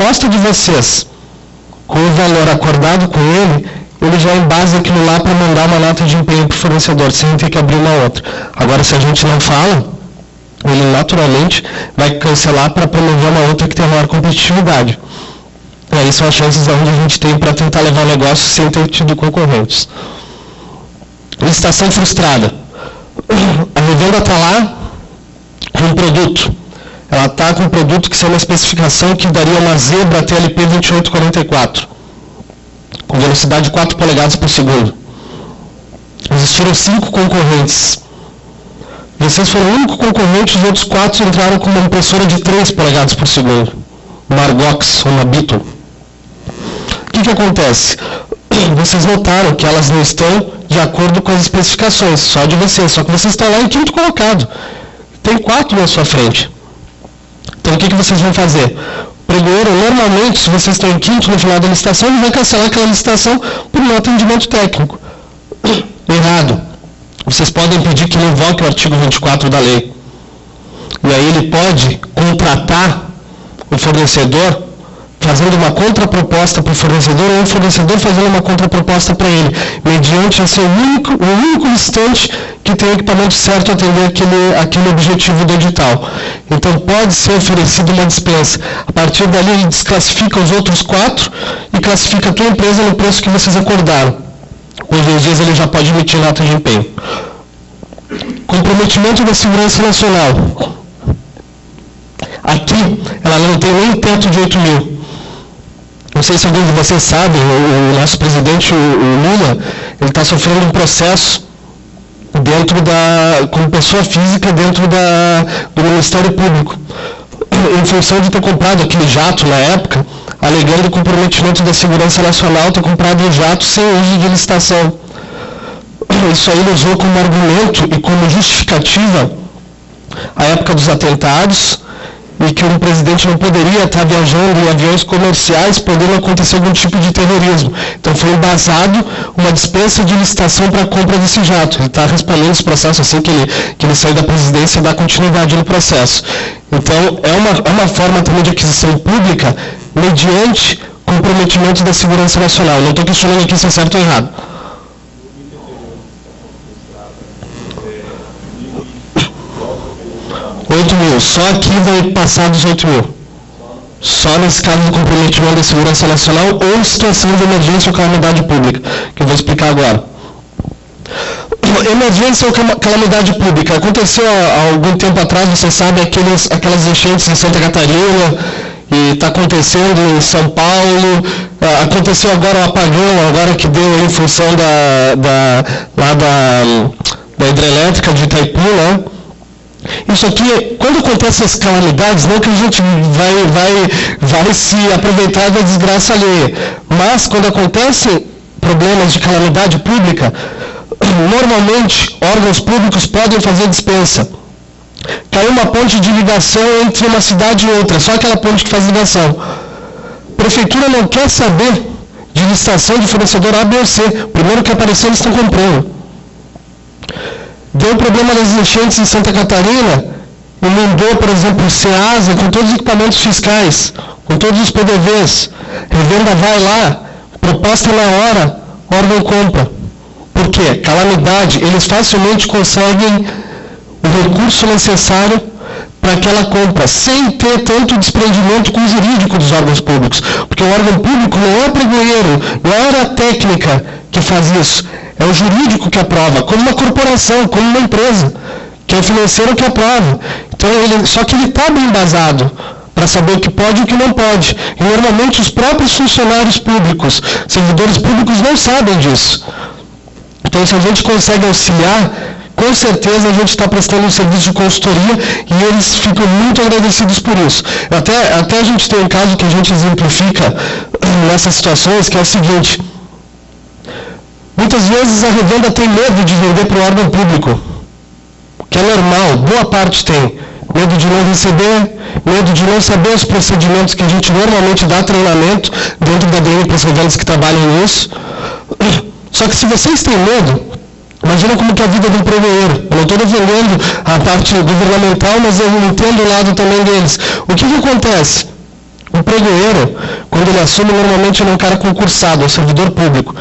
proposta de vocês, com o valor acordado com ele já embasa aquilo lá para mandar uma nota de empenho para o fornecedor, sem ter que abrir uma outra. Agora, se a gente não fala, ele naturalmente vai cancelar para promover uma outra que tem maior competitividade. E aí são as chances onde a gente tem para tentar levar o negócio sem ter tido concorrentes. Licitação frustrada. A revenda está lá com um produto. Ela está com um produto que tem uma especificação que daria uma Zebra TLP 2844, com velocidade de 4 polegadas por segundo. Existiram 5 concorrentes. Vocês foram o único concorrente, os outros 4 entraram com uma impressora de 3 polegadas por segundo. Uma Argox ou uma Beetle. O que acontece? Vocês notaram que elas não estão de acordo com as especificações, só de vocês, só que vocês estão lá em quinto colocado. Tem 4 na sua frente. Então o que vocês vão fazer? O pregoeiro, normalmente, se vocês estão em quinto no final da licitação, ele vai cancelar aquela licitação por não atendimento técnico. Errado. Vocês podem pedir que ele invoque o artigo 24 da lei. E aí ele pode contratar o fornecedor fazendo uma contraproposta para o fornecedor ou o fornecedor fazendo uma contraproposta para ele, mediante esse o único instante que tem o equipamento certo a atender aquele objetivo do edital. Então pode ser oferecida uma dispensa. A partir dali ele desclassifica os outros 4 e classifica a tua empresa no preço que vocês acordaram. Com 2 dias ele já pode emitir nota de empenho. Comprometimento da segurança nacional. Aqui ela não tem nem teto de 8 mil. Não sei se alguém de vocês sabe, o nosso presidente, o Lula, ele está sofrendo um processo como pessoa física dentro do Ministério Público, em função de ter comprado aquele jato na época, alegando comprometimento da segurança nacional, ter comprado um jato sem uso de licitação. Isso aí ele usou como argumento e como justificativa a época dos atentados, e que um presidente não poderia estar viajando em aviões comerciais, podendo acontecer algum tipo de terrorismo. Então foi embasado uma dispensa de licitação para a compra desse jato. Ele está respondendo esse processo assim que ele saiu da presidência e dá continuidade no processo. Então é uma forma também de aquisição pública mediante comprometimento da segurança nacional. Não estou questionando aqui se é certo ou errado. Só aqui vai passar dos 8 mil. Só nesse caso do comprometimento da segurança nacional ou situação de emergência ou calamidade pública, que eu vou explicar agora. Emergência ou calamidade pública. Aconteceu há algum tempo atrás, você sabe, aquelas enchentes em Santa Catarina, e está acontecendo em São Paulo. Aconteceu agora o apagão, agora que deu em função da hidrelétrica de Itaipu, né? Isso aqui, quando acontecem essas calamidades, não que a gente vai se aproveitar da desgraça alheia, mas quando acontecem problemas de calamidade pública, normalmente órgãos públicos podem fazer dispensa. Caiu uma ponte de ligação entre uma cidade e outra, só aquela ponte que faz ligação. A prefeitura não quer saber de licitação de fornecedor A, B ou C. Primeiro que apareceu, eles estão comprando. Deu problema nas enchentes em Santa Catarina, inundou, por exemplo, o SEASA com todos os equipamentos fiscais, com todos os PDVs. Revenda vai lá, proposta na hora, órgão compra. Por quê? Calamidade, eles facilmente conseguem o recurso necessário para aquela compra, sem ter tanto desprendimento com o jurídico dos órgãos públicos. Porque o órgão público não é pregoeiro, não é área técnica que faz isso. É o jurídico que aprova, como uma corporação, como uma empresa, que é o financeiro que aprova. Então, só que ele está bem embasado para saber o que pode e o que não pode. E normalmente os próprios funcionários públicos, servidores públicos não sabem disso. Então, se a gente consegue auxiliar, com certeza a gente está prestando um serviço de consultoria e eles ficam muito agradecidos por isso. Até a gente tem um caso que a gente exemplifica nessas situações, que é o seguinte. Muitas vezes a revenda tem medo de vender para o órgão público, que é normal, boa parte tem. Medo de não receber, medo de não saber os procedimentos que a gente normalmente dá treinamento dentro da DM para as revendas que trabalham nisso. Só que se vocês têm medo, imagina como que é a vida do pregoeiro. Eu não estou defendendo a parte governamental, mas eu entendo o lado também deles. O que acontece? O pregoeiro, quando ele assume, normalmente ele é um cara concursado, é um servidor público.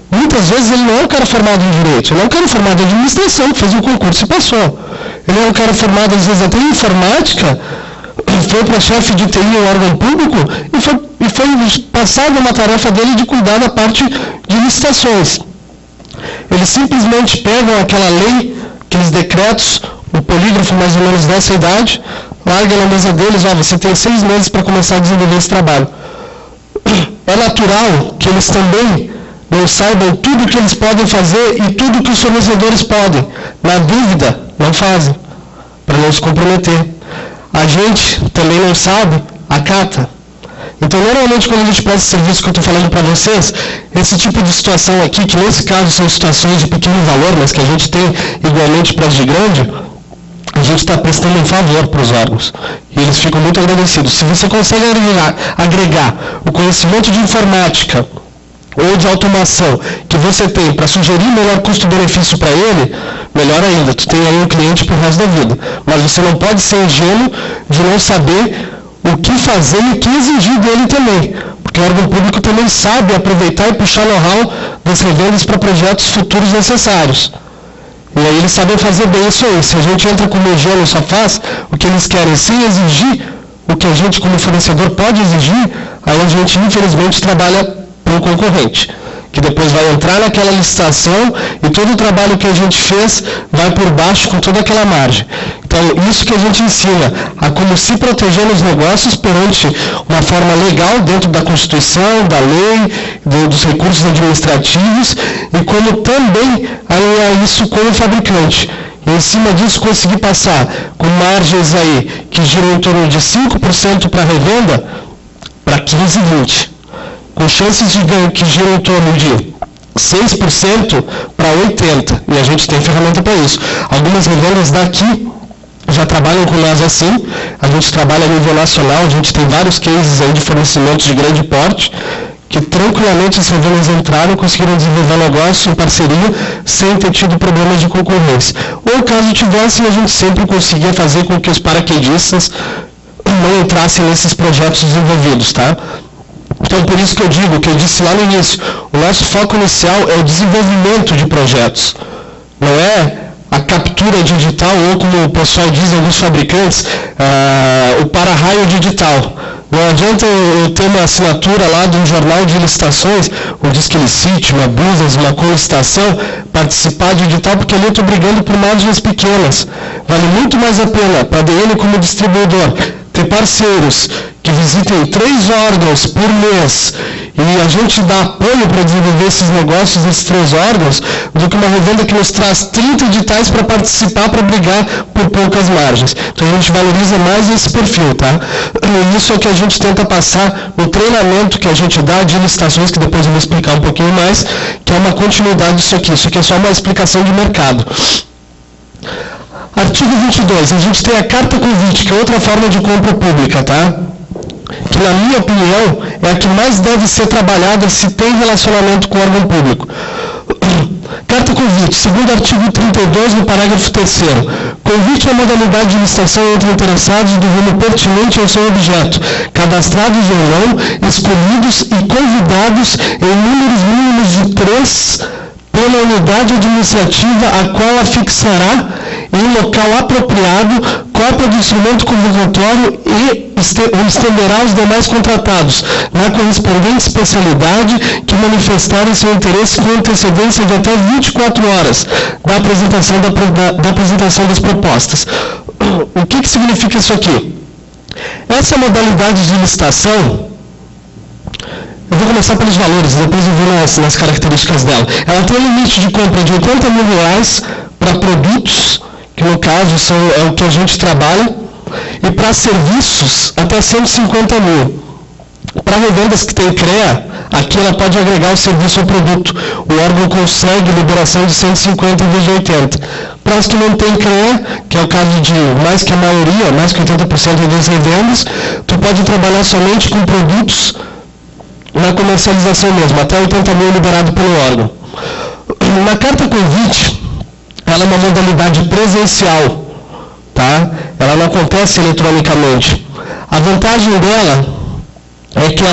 Muitas vezes ele não é um cara formado em direito, ele é um cara formado em administração, que fez um concurso e passou. Ele é um cara formado, às vezes, até em informática, foi para chefe de TI em um órgão público e foi passada uma tarefa dele de cuidar da parte de licitações. Eles simplesmente pegam aquela lei, aqueles decretos, o polígrafo mais ou menos dessa idade, larga na mesa deles, você tem 6 meses para começar a desenvolver esse trabalho. É natural que eles também não saibam tudo o que eles podem fazer e tudo o que os fornecedores podem. Na dúvida, não fazem, para não se comprometer. A gente também não sabe, acata. Então, normalmente, quando a gente presta serviço que eu estou falando para vocês, esse tipo de situação aqui, que nesse caso são situações de pequeno valor, mas que a gente tem igualmente para as de grande, a gente está prestando um favor para os órgãos. E eles ficam muito agradecidos. Se você consegue agregar o conhecimento de informática ou de automação que você tem para sugerir melhor custo-benefício para ele, melhor ainda, tu tem aí um cliente para o resto da vida. Mas você não pode ser ingênuo de não saber o que fazer e o que exigir dele também. Porque o órgão público também sabe aproveitar e puxar know-how das revendas para projetos futuros necessários. E aí eles sabem fazer bem isso aí. Se a gente entra como ingênuo e só faz o que eles querem sem exigir o que a gente como fornecedor pode exigir, aí a gente infelizmente trabalha para um concorrente, que depois vai entrar naquela licitação e todo o trabalho que a gente fez vai por baixo com toda aquela margem. Então, isso que a gente ensina, a como se proteger nos negócios perante uma forma legal dentro da Constituição, da lei, dos recursos administrativos, e como também alinhar isso com o fabricante. E em cima disso conseguir passar com margens aí que giram em torno de 5% para revenda, para 15, 20%. Com chances de ganho que giram em torno de 6% para 80%. E a gente tem ferramenta para isso. Algumas revendas daqui já trabalham com nós assim. A gente trabalha a nível nacional, a gente tem vários cases aí de fornecimentos de grande porte, que tranquilamente as revendas entraram e conseguiram desenvolver negócio em parceria sem ter tido problemas de concorrência. Ou caso tivessem, a gente sempre conseguia fazer com que os paraquedistas não entrassem nesses projetos desenvolvidos, tá? Então, por isso que eu disse lá no início, o nosso foco inicial é o desenvolvimento de projetos. Não é a captura digital, ou como o pessoal diz, alguns fabricantes, o para-raio digital. Não adianta eu ter uma assinatura lá de um jornal de licitações, ou Disque Licite, uma Busas, uma colicitação, participar de edital, porque ali eu estou brigando por margens pequenas. Vale muito mais a pena, para a DN como distribuidor, ter parceiros que visitem 3 órgãos por mês e a gente dá apoio para desenvolver esses negócios nesses 3 órgãos, do que uma revenda que nos traz 30 editais para participar, para brigar por poucas margens. Então a gente valoriza mais esse perfil, tá? E isso é o que a gente tenta passar no treinamento que a gente dá de licitações, que depois eu vou explicar um pouquinho mais, que é uma continuidade disso aqui. Isso aqui é só uma explicação de mercado. Artigo 22, a gente tem a carta convite, que é outra forma de compra pública, tá? Que, na minha opinião, é a que mais deve ser trabalhada se tem relacionamento com o órgão público. Carta convite, segundo o artigo 32, no parágrafo 3º. Convite é a modalidade de licitação entre interessados do rumo pertinente ao seu objeto, cadastrados ou não, escolhidos e convidados em números mínimos de 3 pela unidade administrativa a qual afixará em local apropriado cópia do instrumento convocatório e estenderá os demais contratados na correspondente especialidade que manifestarem seu interesse com antecedência de até 24 horas da apresentação das propostas. O que significa isso aqui? Essa modalidade de licitação, eu vou começar pelos valores, depois eu vou nas características dela. Ela tem um limite de compra de R$80 mil para produtos, que no caso é o que a gente trabalha, e para serviços até 150 mil. Para revendas que tem CREA, aqui ela pode agregar o serviço ao produto. O órgão consegue liberação de 150 em vez de 80. Para as que não tem CREA, que é o caso de mais que a maioria, mais que 80% das revendas, tu pode trabalhar somente com produtos na comercialização mesmo, até 80 mil liberado pelo órgão. Na carta convite, ela é uma modalidade presencial, tá? Ela não acontece eletronicamente. A vantagem dela é que ela